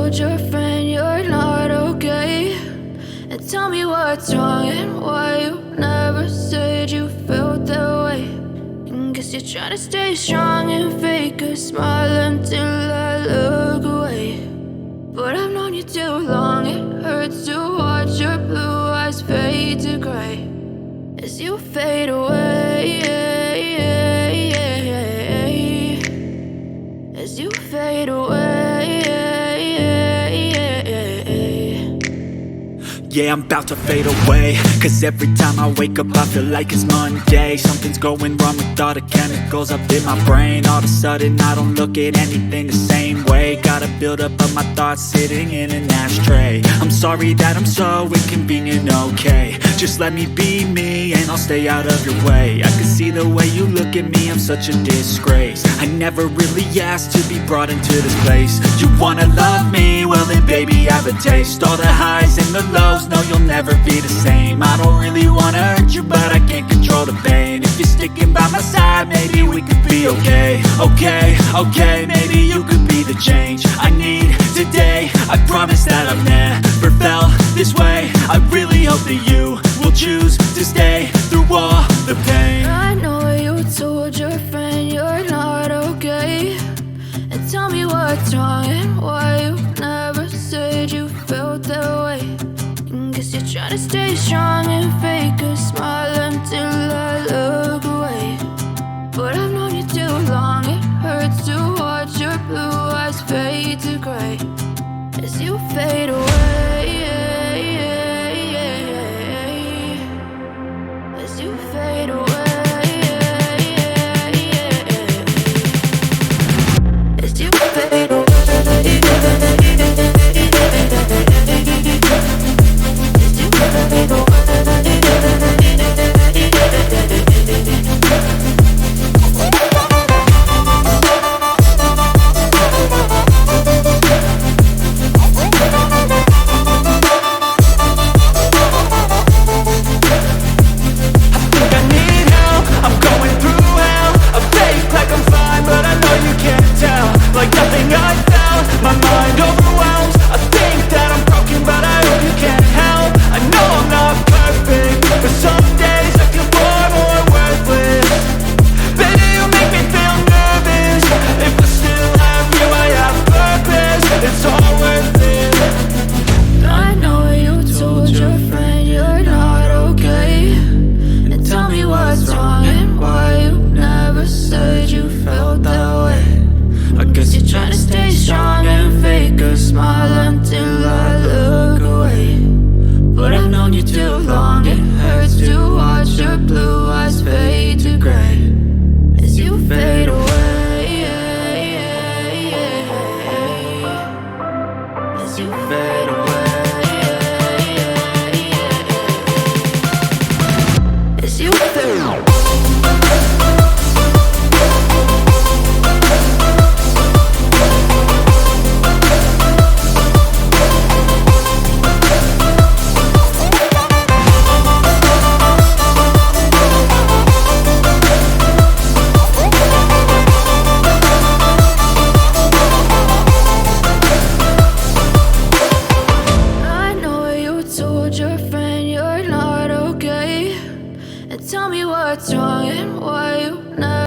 told your friend you're not okay, and tell me what's wrong and why you never said you felt that way. And guess you're trying to stay strong and fake a smile until I look away. But I've known you too long, it hurts to watch your blue eyes fade to gray as you fade away, as you fade away. Yeah, I'm about to fade away, cause every time I wake up I feel like it's Monday. Something's going wrong with all the chemicals up in my brain. All of a sudden I don't look at anything the same way. Got a buildup of my thoughts sitting in an ashtray. I'm sorry that I'm so inconvenient, okay. Just let me be me and I'll stay out of your way. I can see the way you look at me, I'm such a disgrace. I never really asked to be brought into this place. You wanna love me? Well then baby have a taste. All the highs and the lows, no, you'll never be the same. I don't really wanna hurt you, but I can't control the pain. If you're sticking by my side, maybe we could be okay. Okay, maybe you could be the change I need today. I promise that I've never felt this way. I really hope that you will choose to stay through all the pain. I know you told your friend you're not okay, and tell me what's wrong and why you never said you felt that way. Guess you're trying to stay strong and fake a smile until I look away. But I've known you too long, it hurts to watch your blue eyes fade to gray as you fade away.